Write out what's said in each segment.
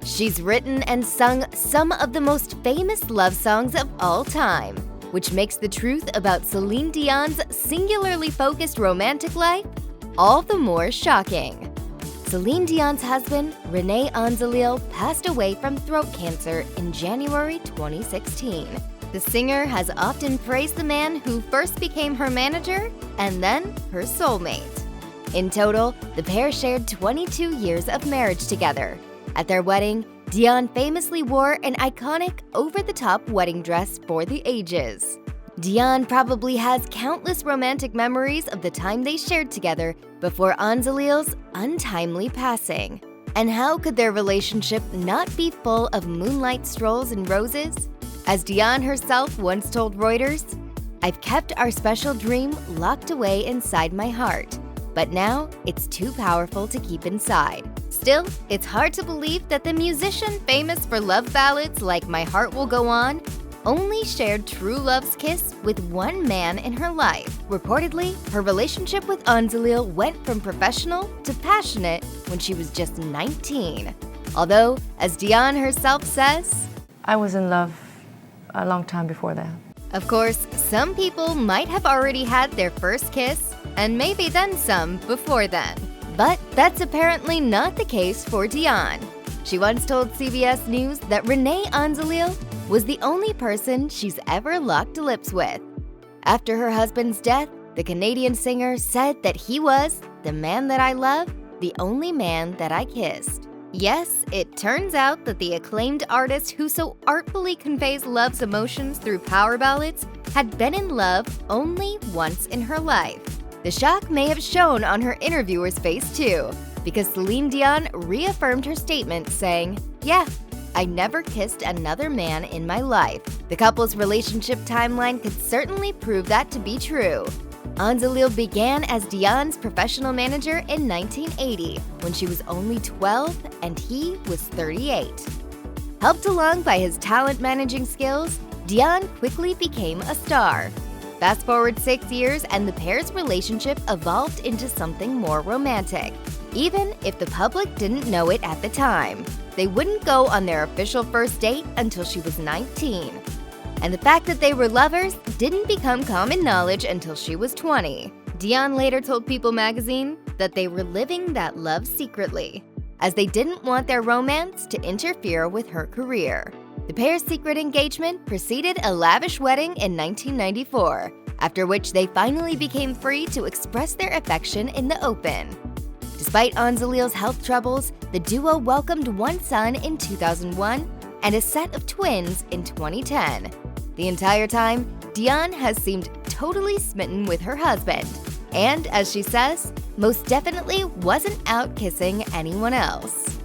She's written and sung some of the most famous love songs of all time, which makes the truth about Celine Dion's singularly focused romantic life all the more shocking. Celine Dion's husband, René Anzelil, passed away from throat cancer in January 2016. The singer has often praised the man who first became her manager and then her soulmate. In total, the pair shared 22 years of marriage together. At their wedding, Dion famously wore an iconic over-the-top wedding dress for the ages. Dion probably has countless romantic memories of the time they shared together before Anzelil's untimely passing. And how could their relationship not be full of moonlight strolls and roses? As Dion herself once told Reuters, "I've kept our special dream locked away inside my heart, but now it's too powerful to keep inside." Still, it's hard to believe that the musician famous for love ballads like My Heart Will Go On only shared true love's kiss with one man in her life. Reportedly, her relationship with Anzelil went from professional to passionate when she was just 19. Although, as Dion herself says, I was in love a long time before that. Of course, some people might have already had their first kiss, and maybe then some before then. But that's apparently not the case for Dion. She once told CBS News that René Anzelil was the only person she's ever locked lips with. After her husband's death, the Canadian singer said that he was the man that I love, the only man that I kissed. Yes, it turns out that the acclaimed artist who so artfully conveys love's emotions through power ballads had been in love only once in her life. The shock may have shown on her interviewer's face too, because Celine Dion reaffirmed her statement saying, "Yeah, I never kissed another man in my life." The couple's relationship timeline could certainly prove that to be true. Anzelil began as Dion's professional manager in 1980, when she was only 12 and he was 38. Helped along by his talent managing skills, Dion quickly became a star. Fast forward 6 years and the pair's relationship evolved into something more romantic. Even if the public didn't know it at the time, they wouldn't go on their official first date until she was 19. And the fact that they were lovers didn't become common knowledge until she was 20. Dion later told People magazine that they were living that love secretly, as they didn't want their romance to interfere with her career. The pair's secret engagement preceded a lavish wedding in 1994, after which they finally became free to express their affection in the open. Despite Anzelil's health troubles, the duo welcomed one son in 2001 and a set of twins in 2010. The entire time, Dion has seemed totally smitten with her husband, and as she says, most definitely wasn't out kissing anyone else.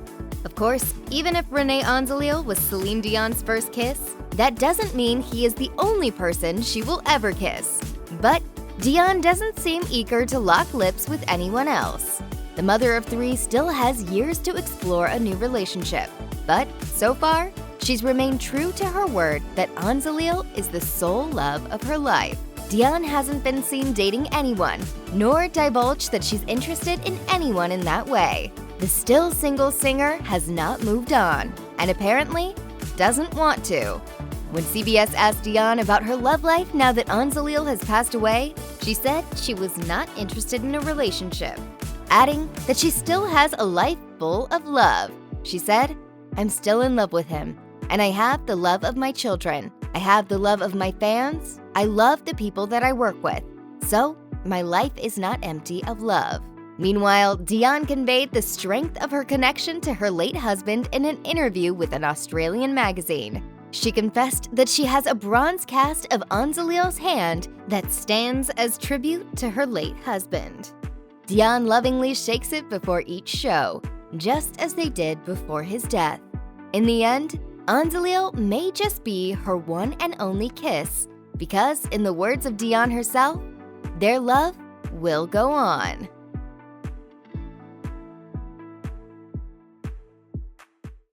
Of course, even if René Anzelil was Celine Dion's first kiss, that doesn't mean he is the only person she will ever kiss. But Dion doesn't seem eager to lock lips with anyone else. The mother of 3 still has years to explore a new relationship, but so far, she's remained true to her word that Anzelil is the sole love of her life. Dion hasn't been seen dating anyone, nor divulged that she's interested in anyone in that way. The still single singer has not moved on, and apparently doesn't want to. When CBS asked Dion about her love life now that Anzelil has passed away, she said she was not interested in a relationship, adding that she still has a life full of love. She said, "I'm still in love with him, and I have the love of my children. I have the love of my fans. I love the people that I work with. So, my life is not empty of love." Meanwhile, Dion conveyed the strength of her connection to her late husband in an interview with an Australian magazine. She confessed that she has a bronze cast of Anzelil's hand that stands as tribute to her late husband. Dion lovingly shakes it before each show, just as they did before his death. In the end, Anzelil may just be her one and only kiss, because in the words of Dion herself, their love will go on.